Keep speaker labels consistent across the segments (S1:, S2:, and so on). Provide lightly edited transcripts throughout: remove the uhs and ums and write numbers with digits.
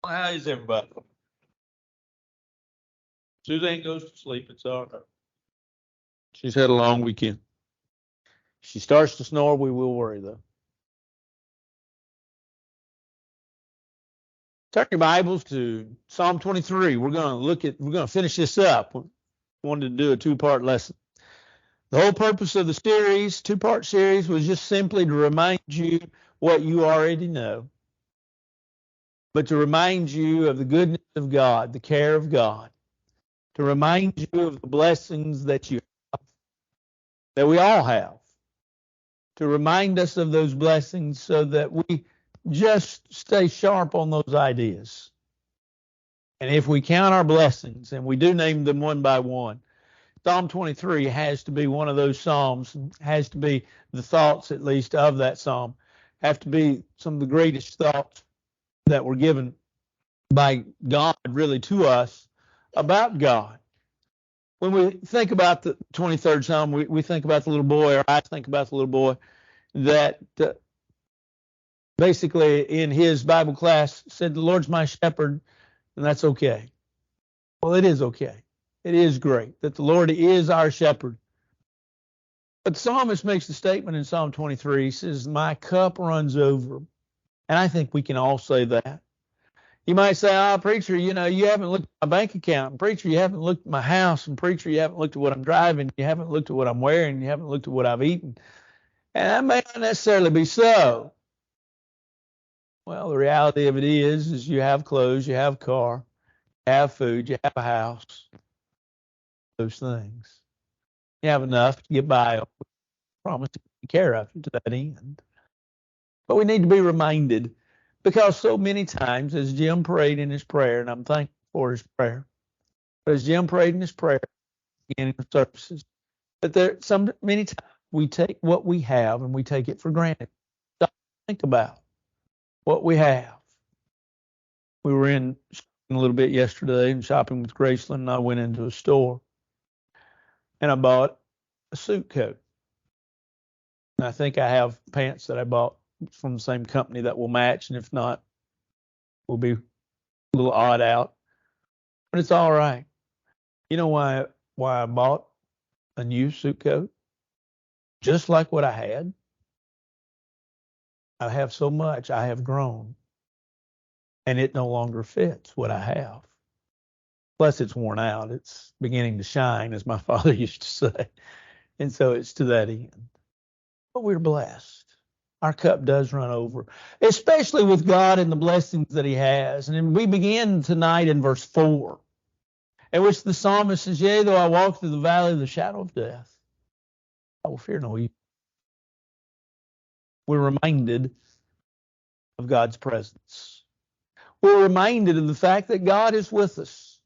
S1: How is everybody? Suzanne goes to sleep. It's all right. She's had a long weekend. If she starts to snore, we will worry though. Turn your Bibles to Psalm 23. We're going to finish this up. Wanted to do a two-part lesson. The whole purpose of the series, two-part series, was just simply to remind you what you already know, but to remind you of the goodness of God, the care of God, to remind you of the blessings that you have, that we all have, to remind us of those blessings so that we just stay sharp on those ideas. And if we count our blessings, and we do name them one by one, Psalm 23 has to be one of those psalms, has to be the thoughts at least of that psalm, have to be some of the greatest thoughts that were given by God really to us about God. When we think about the 23rd Psalm, we think about the little boy, or I think about the little boy that basically in his Bible class said, the Lord's my shepherd, and that's okay. Well, it is okay. It is great that the Lord is our shepherd. But the psalmist makes the statement in Psalm 23, he says, my cup runs over. And I think we can all say that. You might say, preacher, you haven't looked at my bank account. And preacher, you haven't looked at my house. And preacher, you haven't looked at what I'm driving. You haven't looked at what I'm wearing. You haven't looked at what I've eaten. And that may not necessarily be so. Well, the reality of it is you have clothes, you have a car, you have food, you have a house, those things. You have enough to get by, promise to take care of you to that end. But we need to be reminded, because so many times, as Jim prayed in his prayer, and I'm thankful for his prayer, but as Jim prayed in his prayer, beginning of services, that many times we take what we have and we take it for granted. Stop and think about what we have. We were in shopping a little bit yesterday and shopping with Graceland, and I went into a store and I bought a suit coat. And I think I have pants that I bought from the same company that will match, and if not, we'll be a little odd out. But it's all right. You know why I bought a new suit coat? Just like what I had. I have so much, I have grown. And it no longer fits what I have. Plus, it's worn out. It's beginning to shine, as my father used to say. And so it's to that end. But we're blessed. Our cup does run over, especially with God and the blessings that he has. And then we begin tonight in verse 4, in which the psalmist says, yea, though I walk through the valley of the shadow of death, I will fear no evil. We're reminded of God's presence. We're reminded of the fact that God is with us.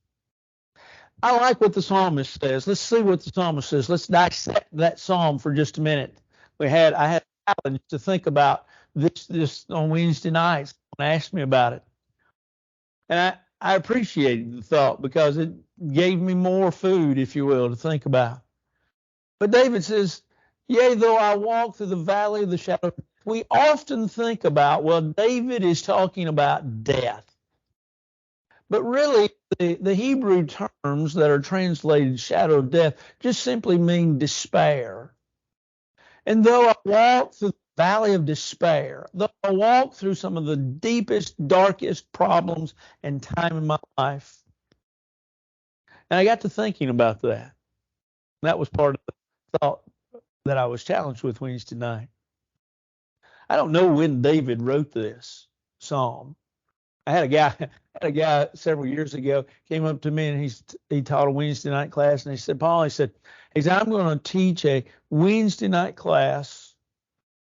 S1: I like what the psalmist says. Let's see what the psalmist says. Let's dissect that psalm for just a minute. I had a challenge to think about this on Wednesday nights. Someone asked me about it. And I appreciated the thought because it gave me more food, if you will, to think about. But David says, yea, though I walk through the valley of the shadow. We often think about, well, David is talking about death. But really, the Hebrew terms that are translated shadow of death just simply mean despair. And though I walk through the valley of despair, though I walk through some of the deepest, darkest problems and time in my life, and I got to thinking about that. That was part of the thought that I was challenged with Wednesday night. I don't know when David wrote this psalm. I had a guy several years ago came up to me, and he taught a Wednesday night class, and he said, Paul, he said, I'm going to teach a Wednesday night class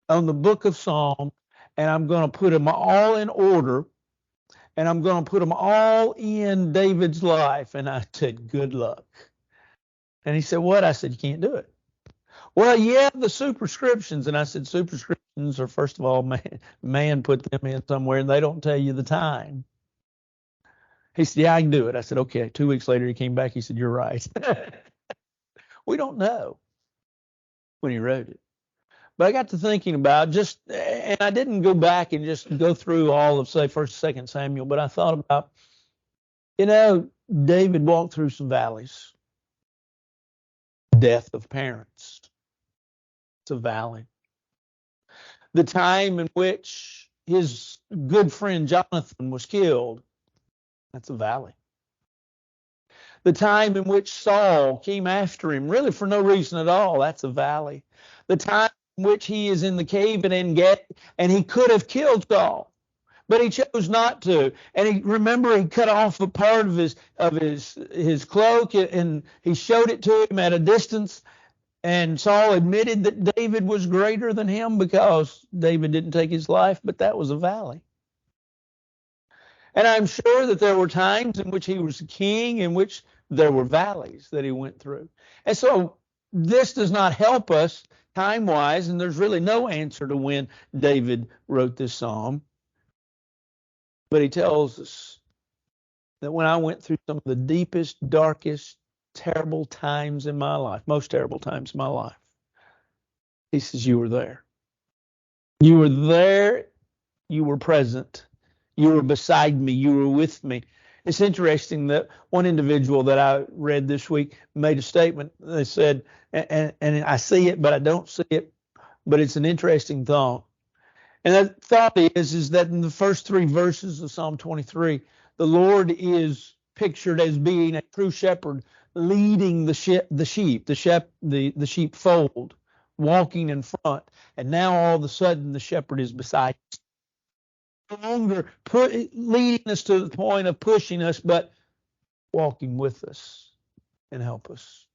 S1: on the book of Psalms, and I'm going to put them all in order, and I'm going to put them all in David's life. And I said, good luck. And he said, what? I said, you can't do it. Well, yeah, the superscriptions. And I said, superscriptions are, first of all, man put them in somewhere, and they don't tell you the time. He said, yeah, I can do it. I said, okay. 2 weeks later, he came back. He said, you're right. We don't know when he wrote it. But I got to thinking about and I didn't go back and just go through all of, say, 1st, 2nd Samuel, but I thought about, David walked through some valleys. Death of parents. It's a valley. The time in which his good friend Jonathan was killed. That's a valley. The time in which Saul came after him, really for no reason at all. That's a valley. The time in which he is in the cave in En-Gedi, and he could have killed Saul, but he chose not to. And he cut off a part of his cloak, and he showed it to him at a distance. And Saul admitted that David was greater than him because David didn't take his life, but that was a valley. And I'm sure that there were times in which he was king in which there were valleys that he went through. And so this does not help us time-wise, and there's really no answer to when David wrote this psalm. But he tells us that when I went through some of the deepest, darkest, terrible times in my life, most terrible times in my life, he says, you were there. You were there. You were present. You were beside me. You were with me. It's interesting that one individual that I read this week made a statement. They said, and I see it, but I don't see it, but it's an interesting thought. And that thought is that in the first 3 verses of Psalm 23, the Lord is pictured as being a true shepherd leading the sheepfold, walking in front. And now all of a sudden the shepherd is beside us. No longer leading us to the point of pushing us, but walking with us and help us.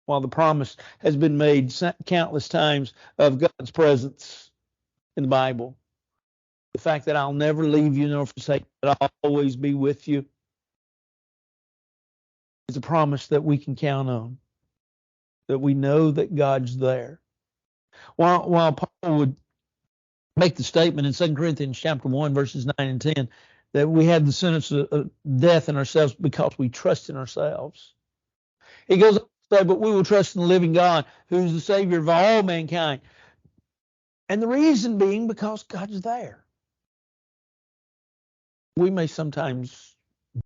S1: While the promise has been made countless times of God's presence in the Bible, the fact that I'll never leave you nor forsake you, that I'll always be with you, is a promise that we can count on, that we know that God's there. While Paul would make the statement in 2 Corinthians chapter 1, verses 9 and 10, that we have the sentence of death in ourselves because we trust in ourselves. He goes on to say, but we will trust in the living God, who's the Savior of all mankind. And the reason being because God's there. We may sometimes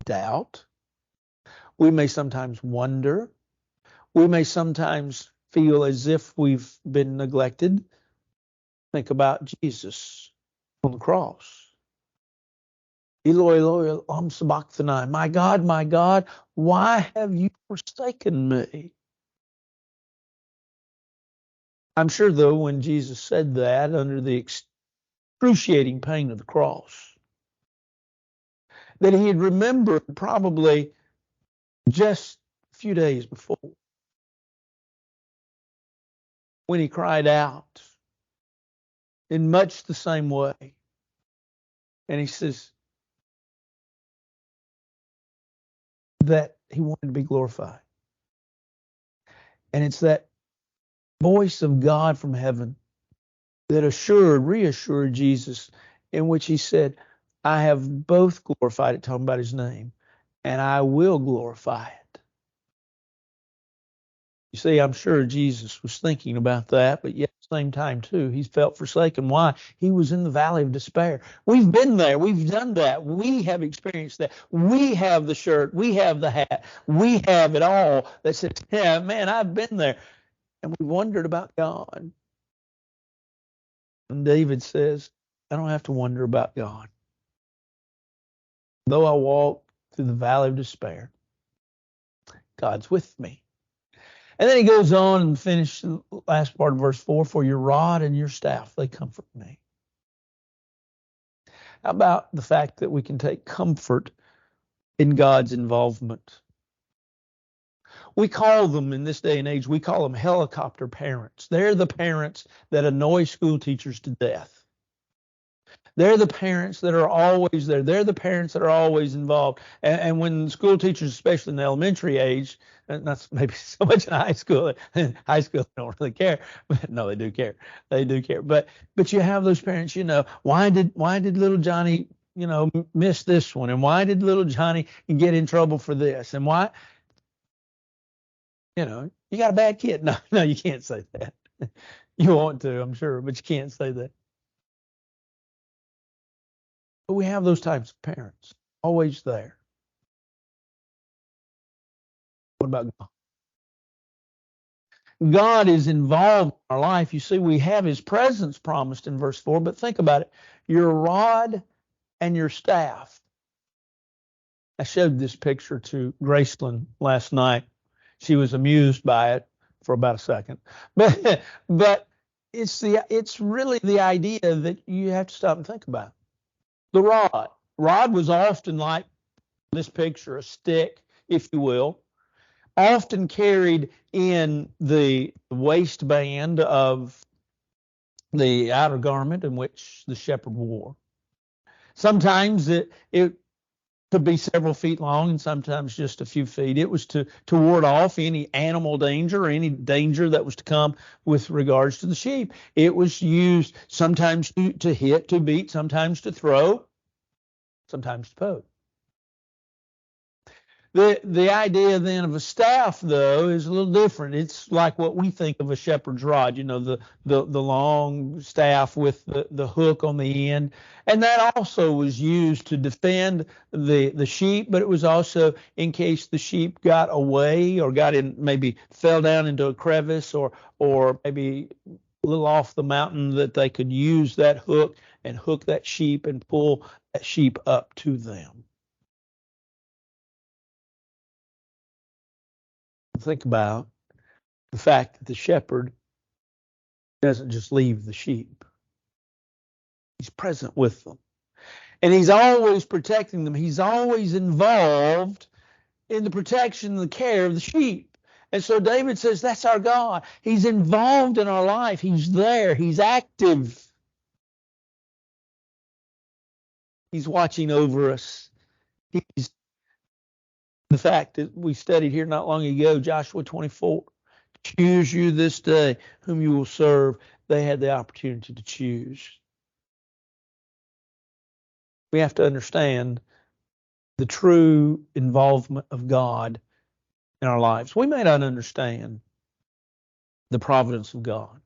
S1: doubt. We may sometimes wonder. We may sometimes feel as if we've been neglected. Think about Jesus on the cross. Eloi, Eloi, lama sabachthani. My God, why have you forsaken me? I'm sure, though, when Jesus said that under the excruciating pain of the cross, that he had remembered probably just a few days before when he cried out in much the same way. And he says that he wanted to be glorified. And it's that voice of God from heaven that reassured Jesus, in which he said, I have both glorified it, talking about his name, and I will glorify it. You see, I'm sure Jesus was thinking about that, but yet at the same time, too, he felt forsaken. Why? He was in the valley of despair. We've been there. We've done that. We have experienced that. We have the shirt. We have the hat. We have it all that says, yeah, man, I've been there. And we wondered about God. And David says, I don't have to wonder about God. Though I walk through the valley of despair, God's with me. And then he goes on and finishes the last part of verse 4, for your rod and your staff, they comfort me. How about the fact that we can take comfort in God's involvement? We call them, in this day and age, we call them helicopter parents. They're the parents that annoy school teachers to death. They're the parents that are always there. They're the parents that are always involved. And when school teachers, especially in the elementary age, not maybe so much in high school. In high school, they don't really care. But no, they do care. They do care. But you have those parents, why did little Johnny, miss this one? And why did little Johnny get in trouble for this? And why, you got a bad kid? No, you can't say that. You want to, I'm sure, but you can't say that. But we have those types of parents, always there. What about God? God is involved in our life. You see, we have his presence promised in verse 4, but think about it. Your rod and your staff. I showed this picture to Graceland last night. She was amused by it for about a second. But it's really the idea that you have to stop and think about. The rod. Rod was often like this picture, a stick, if you will, often carried in the waistband of the outer garment in which the shepherd wore. Sometimes it could be several feet long and sometimes just a few feet. It was to ward off any animal danger or any danger that was to come with regards to the sheep. It was used sometimes to hit, to beat, sometimes to throw, sometimes to poke. The idea then of a staff, though, is a little different. It's like what we think of a shepherd's rod, the long staff with the hook on the end. And that also was used to defend the sheep, but it was also in case the sheep got away or maybe fell down into a crevice or maybe a little off the mountain, that they could use that hook and hook that sheep and pull that sheep up to them. Think about the fact that the shepherd doesn't just leave the sheep. He's present with them. And he's always protecting them. He's always involved in the protection and the care of the sheep. And so David says, that's our God. He's involved in our life. He's there. He's active. He's watching over us. He's the fact that we studied here not long ago, Joshua 24. Choose you this day whom you will serve. They had the opportunity to choose. We have to understand the true involvement of God in our lives. We may not understand the providence of God.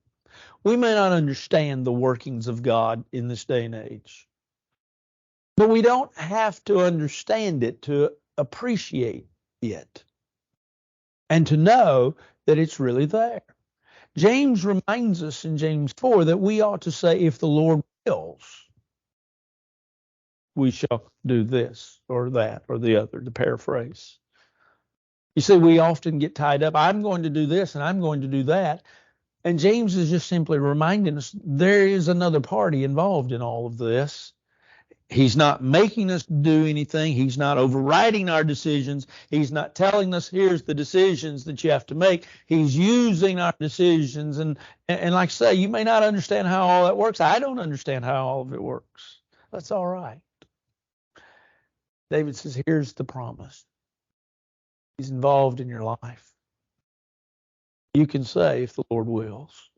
S1: We may not understand the workings of God in this day and age. But we don't have to understand it to appreciate it and to know that it's really there. James reminds us in James 4 that we ought to say, if the Lord wills, we shall do this or that or the other, to paraphrase. You see, we often get tied up. I'm going to do this and I'm going to do that. And James is just simply reminding us there is another party involved in all of this. He's not making us do anything. He's not overriding our decisions. He's not telling us, here's the decisions that you have to make. He's using our decisions. And like I say, you may not understand how all that works. I don't understand how all of it works. That's all right. David says, here's the promise. He's involved in your life. You can say, if the Lord wills.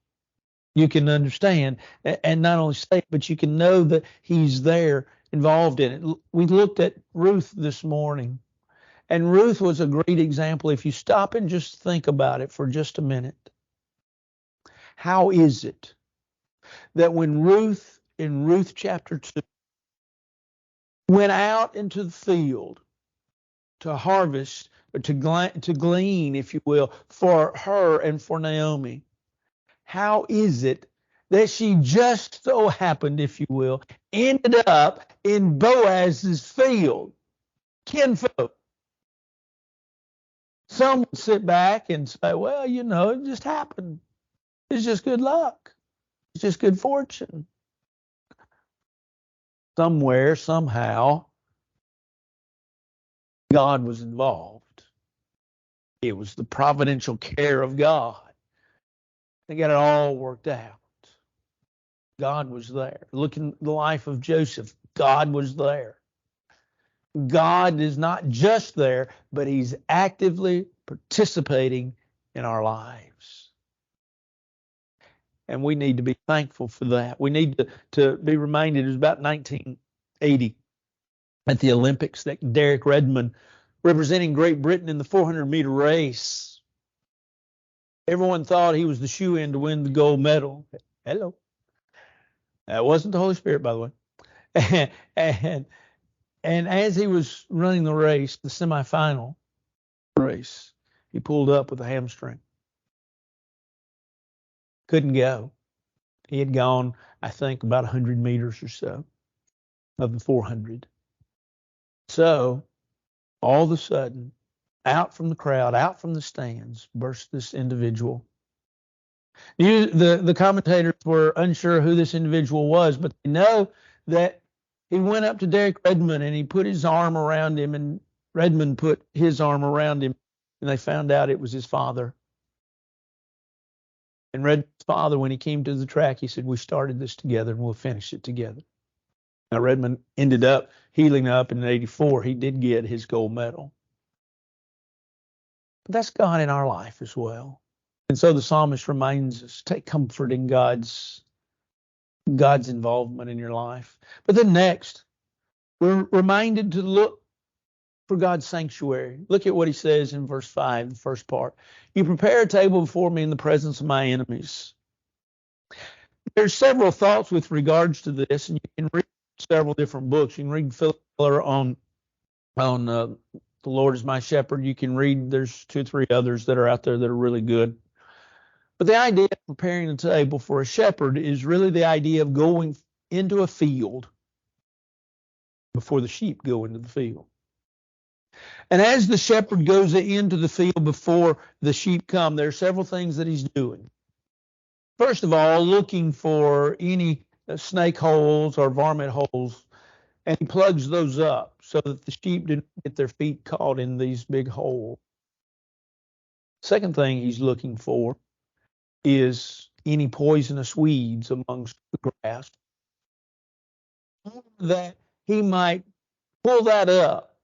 S1: You can understand and not only say it, but you can know that he's there involved in it. We looked at Ruth this morning, and Ruth was a great example. If you stop and just think about it for just a minute, how is it that when Ruth, in Ruth chapter 2, went out into the field to harvest, or to glean, if you will, for her and for Naomi, how is it that she just so happened, if you will, ended up in Boaz's field? Kinfolk. Some would sit back and say, well, it just happened. It's just good luck. It's just good fortune. Somewhere, somehow, God was involved. It was the providential care of God. They got it all worked out. God was there. Look in the life of Joseph. God was there. God is not just there, but he's actively participating in our lives. And we need to be thankful for that. We need to be reminded. It was about 1980 at the Olympics that Derek Redmond, representing Great Britain in the 400-meter race, Everyone thought he was the shoe-in to win the gold medal. Hello. That wasn't the Holy Spirit, by the way. and as he was running the race, the semifinal race, he pulled up with a hamstring. Couldn't go. He had gone, I think, about 100 meters or so of the 400. So all of a sudden, out from the crowd, out from the stands, burst this individual. The commentators were unsure who this individual was, but they know that he went up to Derek Redmond and he put his arm around him, and Redmond put his arm around him, and they found out it was his father. And Redmond's father, when he came to the track, he said, "We started this together and we'll finish it together." Now, Redmond ended up healing up, and in '84, he did get his gold medal. But that's God in our life as well. And so the psalmist reminds us, take comfort in God's involvement in your life. But then next, we're reminded to look for God's sanctuary. Look at what he says in verse 5, the first part. You prepare a table before me in the presence of my enemies. There's several thoughts with regards to this, and you can read several different books. You can read Philip Keller on The Lord is My Shepherd. You can read, there's 2 or 3 others that are out there that are really good. But the idea of preparing a table for a shepherd is really the idea of going into a field before the sheep go into the field. And as the shepherd goes into the field before the sheep come, there are several things that he's doing. First of all, looking for any snake holes or varmint holes, and he plugs those up so that the sheep didn't get their feet caught in these big holes. Second thing he's looking for is any poisonous weeds amongst the grass, that he might pull that up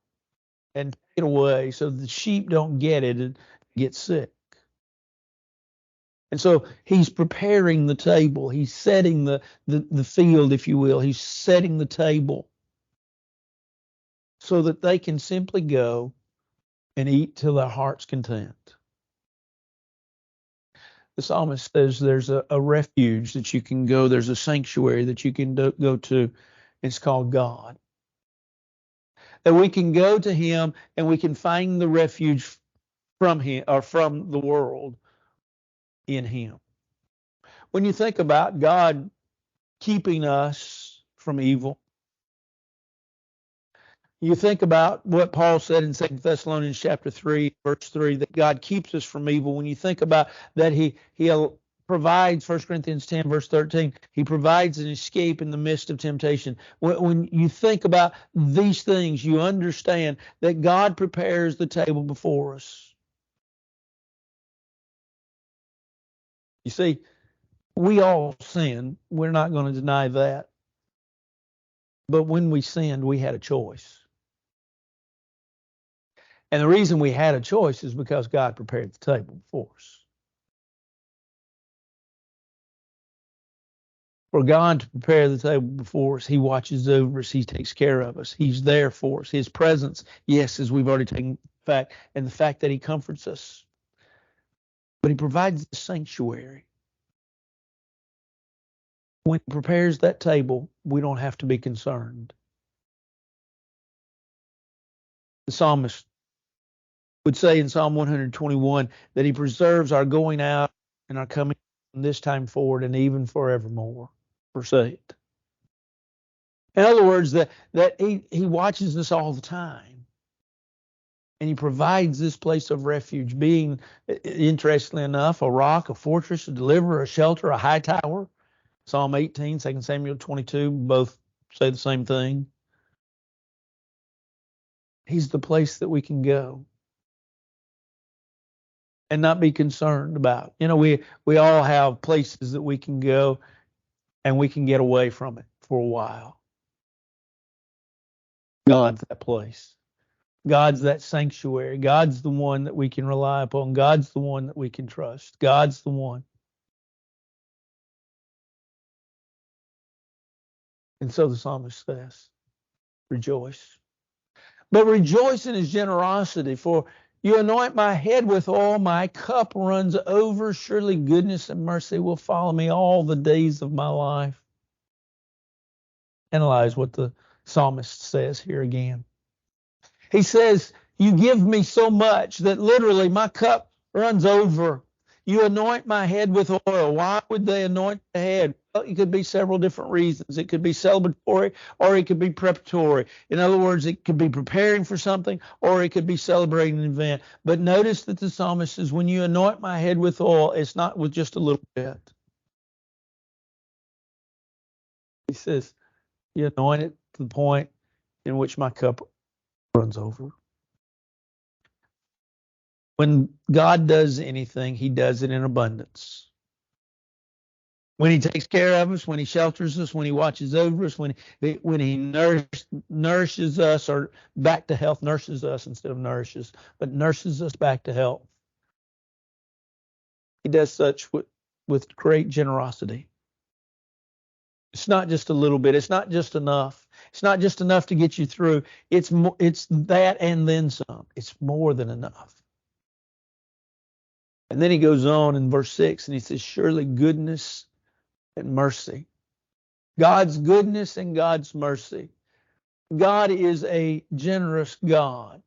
S1: and take it away so the sheep don't get it and get sick. And so he's preparing the table. He's setting the field, if you will. He's setting the table so that they can simply go and eat till their heart's content. The psalmist says there's a refuge that you can go. There's a sanctuary that you can go to. It's called God. That we can go to him and we can find the refuge from him or from the world in him. When you think about God keeping us from evil, you think about what Paul said in 2 Thessalonians chapter 3, verse 3, that God keeps us from evil. When you think about that, he provides, 1 Corinthians 10, verse 13, he provides an escape in the midst of temptation. When you think about these things, you understand that God prepares the table before us. You see, we all sin. We're not going to deny that. But when we sinned, we had a choice. And the reason we had a choice is because God prepared the table for us. For God to prepare the table before us, he watches over us. He takes care of us. He's there for us. His presence, yes, as we've already taken fact, and the fact that he comforts us. But he provides the sanctuary. When he prepares that table, we don't have to be concerned. The psalmist would say in Psalm 121 that he preserves our going out and our coming from this time forward and even forevermore. Verse 8. In other words, that he watches us all the time. And he provides this place of refuge, being, interestingly enough, a rock, a fortress, a deliverer, a shelter, a high tower. Psalm 18, 2 Samuel 22, both say the same thing. He's the place that we can go and not be concerned about. You know, we all have places that we can go and we can get away from it for a while. God's that place. God's that sanctuary. God's the one that we can rely upon. God's the one that we can trust. God's the one. And so the psalmist says, rejoice. But rejoice in his generosity, for You anoint my head with oil, my cup runs over. Surely goodness and mercy will follow me all the days of my life. Analyze what the psalmist says here again. He says, you give me so much that literally my cup runs over. You anoint my head with oil. Why would they anoint the head? Well, it could be several different reasons. It could be celebratory or it could be preparatory. In other words, it could be preparing for something or it could be celebrating an event. But notice that the psalmist says, when you anoint my head with oil, it's not with just a little bit. He says, you anoint it to the point in which my cup runs over. When God does anything, he does it in abundance. When he takes care of us, when he shelters us, when he watches over us, when he nourishes us, or back to health, nurses us instead of nourishes, but nurses us back to health. He does such with great generosity. It's not just a little bit. It's not just enough. It's not just enough to get you through. It's that and then some. It's more than enough. And then he goes on in verse 6 and he says, surely goodness and mercy. God's goodness and God's mercy. God is a generous God.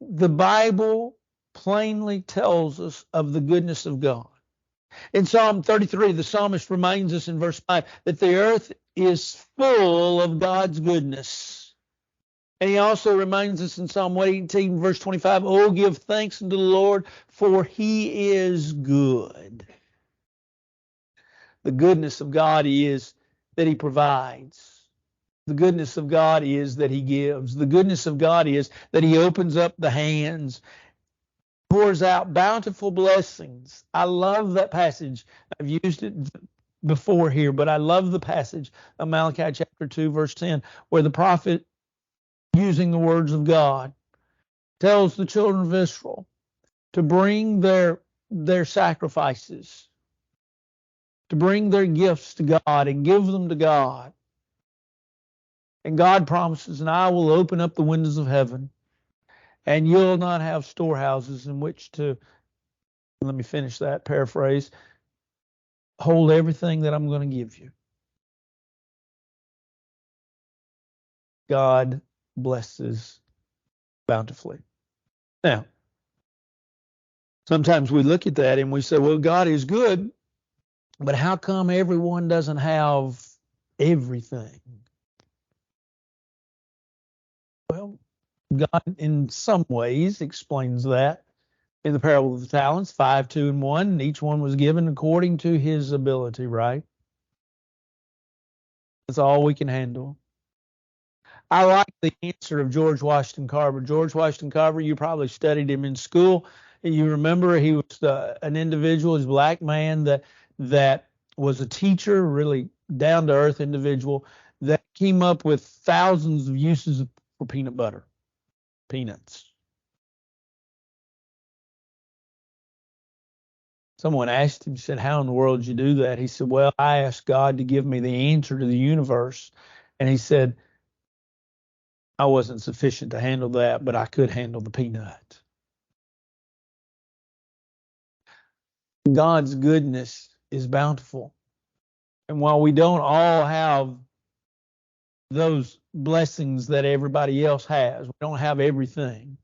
S1: The Bible plainly tells us of the goodness of God. In Psalm 33, the psalmist reminds us in verse 5 that the earth is full of God's goodness. And he also reminds us in Psalm 118, verse 25, oh, give thanks unto the Lord, for he is good. The goodness of God is that he provides. The goodness of God is that he gives. The goodness of God is that he opens up the hands, pours out bountiful blessings. I love that passage. I've used it before here, but I love the passage of Malachi chapter 2, verse 10, where the prophet, using the words of God, tells the children of Israel to bring their sacrifices, to bring their gifts to God and give them to God. And God promises, and I will open up the windows of heaven, and you'll not have storehouses in which to, let me finish that paraphrase, hold everything that I'm going to give you. God blesses bountifully. Now, sometimes we look at that and we say, well, God is good, but how come everyone doesn't have everything? Well, God in some ways explains that in the parable of the talents, 5, 2, and 1, and each one was given according to his ability, right? That's all we can handle. I like the answer of George Washington Carver. George Washington Carver, you probably studied him in school. You remember he was an individual, he's a black man that was a teacher, really down-to-earth individual that came up with thousands of uses for peanut butter, peanuts. Someone asked him, said, how in the world did you do that? He said, well, I asked God to give me the answer to the universe. And he said, I wasn't sufficient to handle that, but I could handle the peanut. God's goodness is bountiful. And while we don't all have those blessings that everybody else has, we don't have everything,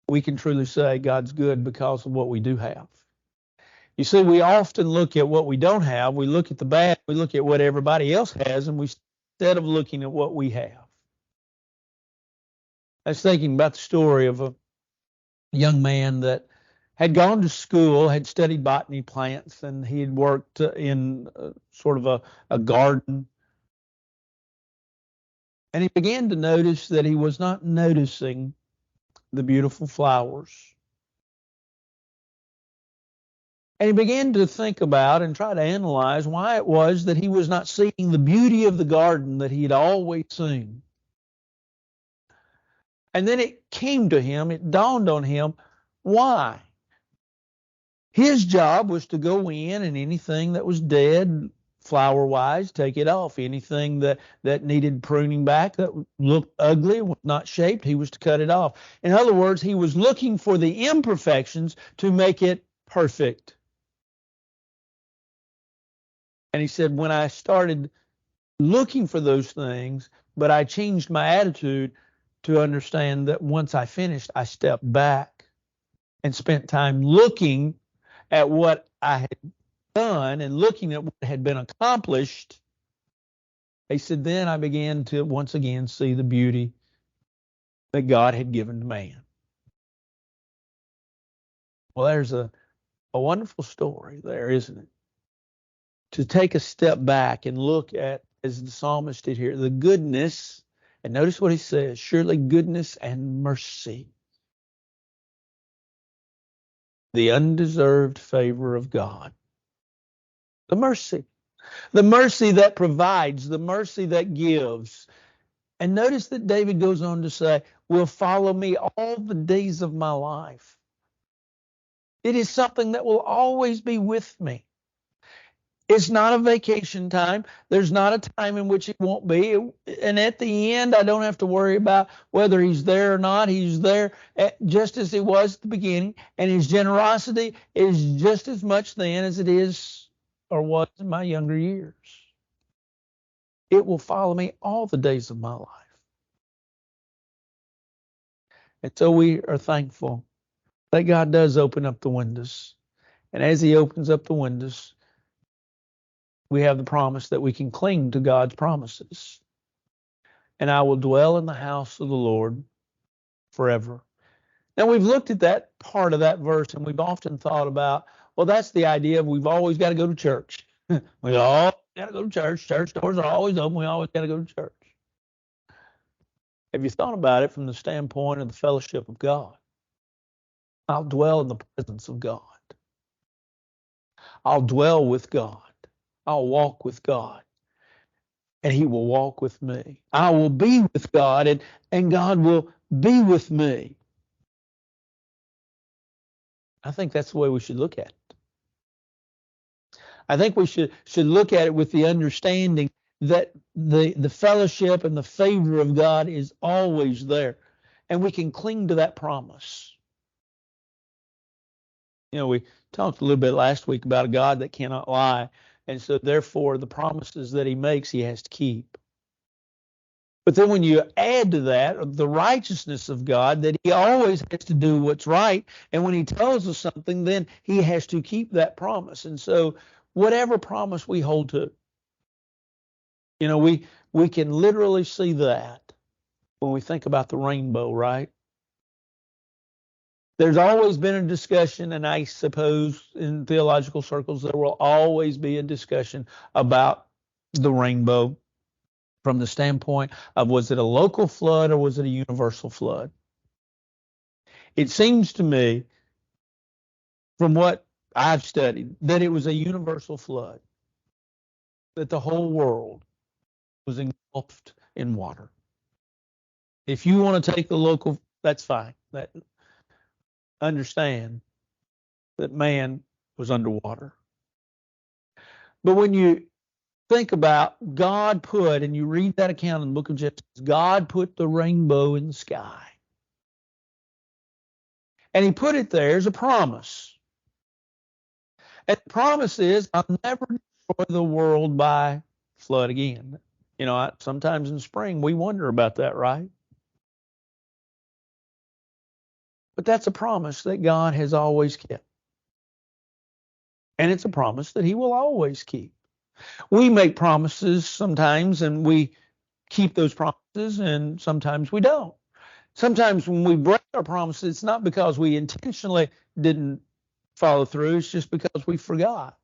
S1: we can truly say God's good because of what we do have. You see, we often look at what we don't have, we look at the bad, we look at what everybody else has, and instead of looking at what we have. I was thinking about the story of a young man that had gone to school, had studied botany plants, and he had worked in sort of a garden. And he began to notice that he was not noticing the beautiful flowers. And he began to think about and try to analyze why it was that he was not seeing the beauty of the garden that he had always seen. And then it came to him, it dawned on him, why? His job was to go in and anything that was dead, flower-wise, take it off. Anything that needed pruning back, that looked ugly, was not shaped, he was to cut it off. In other words, he was looking for the imperfections to make it perfect. And he said, when I started looking for those things, but I changed my attitude to understand that once I finished, I stepped back and spent time looking at what I had done and looking at what had been accomplished. He said, then I began to once again see the beauty that God had given to man. Well, there's a wonderful story there, isn't it? To take a step back and look at, as the psalmist did here, the goodness, and notice what he says, surely goodness and mercy, the undeserved favor of God. The mercy that provides, the mercy that gives. And notice that David goes on to say, will follow me all the days of my life. It is something that will always be with me. It's not a vacation time. There's not a time in which it won't be. And at the end, I don't have to worry about whether he's there or not. He's there just as he was at the beginning. And his generosity is just as much then as it is or was in my younger years. It will follow me all the days of my life. And so we are thankful that God does open up the windows. And as he opens up the windows, we have the promise that we can cling to God's promises. And I will dwell in the house of the Lord forever. Now, we've looked at that part of that verse, and we've often thought about, well, that's the idea of we've always got to go to church. We all got to go to church. Church doors are always open. We always got to go to church. Have you thought about it from the standpoint of the fellowship of God? I'll dwell in the presence of God. I'll dwell with God. I'll walk with God. And he will walk with me. I will be with God, and God will be with me. I think that's the way we should look at it. I think we should look at it with the understanding that the fellowship and the favor of God is always there. And we can cling to that promise. You know, we talked a little bit last week about a God that cannot lie. And so therefore, the promises that he makes, he has to keep. But then when you add to that the righteousness of God, that he always has to do what's right. And when he tells us something, then he has to keep that promise. And so whatever promise we hold to, you know, we can literally see that when we think about the rainbow, right? There's always been a discussion, and I suppose in theological circles, there will always be a discussion about the rainbow from the standpoint of, was it a local flood or was it a universal flood? It seems to me, from what I've studied, that it was a universal flood, that the whole world was engulfed in water. If you want to take the local, that's fine. Understand that man was underwater. But when you think about God put, and you read that account in the book of Genesis, God put the rainbow in the sky. And he put it there as a promise. And the promise is, I'll never destroy the world by flood again. You know, sometimes in spring we wonder about that, right? But that's a promise that God has always kept. And it's a promise that he will always keep. We make promises sometimes and we keep those promises, and sometimes we don't. Sometimes when we break our promises, it's not because we intentionally didn't follow through, it's just because we forgot.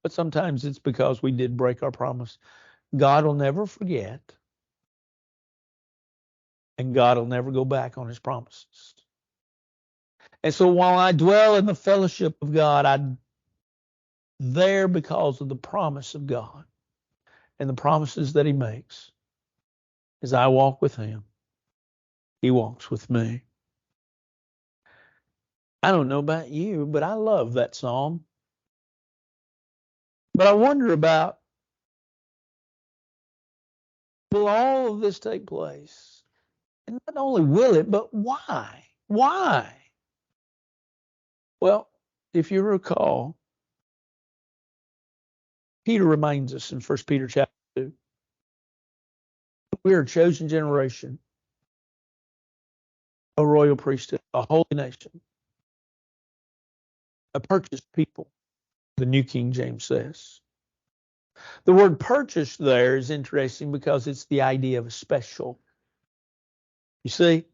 S1: But sometimes it's because we did break our promise. God will never forget, and God will never go back on his promises. And so while I dwell in the fellowship of God, I'm there because of the promise of God and the promises that he makes. As I walk with him, he walks with me. I don't know about you, but I love that psalm. But I wonder about, will all of this take place? And not only will it, but why? Why? Well, if you recall, Peter reminds us in 1 Peter chapter 2, we are a chosen generation, a royal priesthood, a holy nation, a purchased people, the New King James says. The word purchased there is interesting because it's the idea of a special. You see,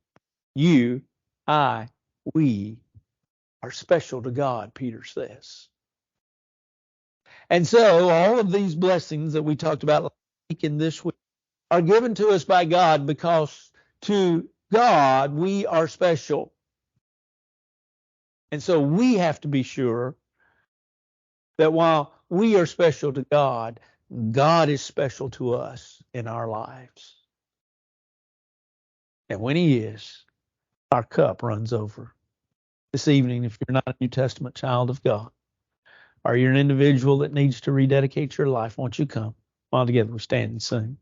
S1: you, I, we are special to God, Peter says. And so all of these blessings that we talked about last week and this week are given to us by God because to God we are special. And so we have to be sure that while we are special to God, God is special to us in our lives. And when He is, our cup runs over. This evening, if you're not a New Testament child of God, or you're an individual that needs to rededicate your life, won't you come? While together we stand and sing.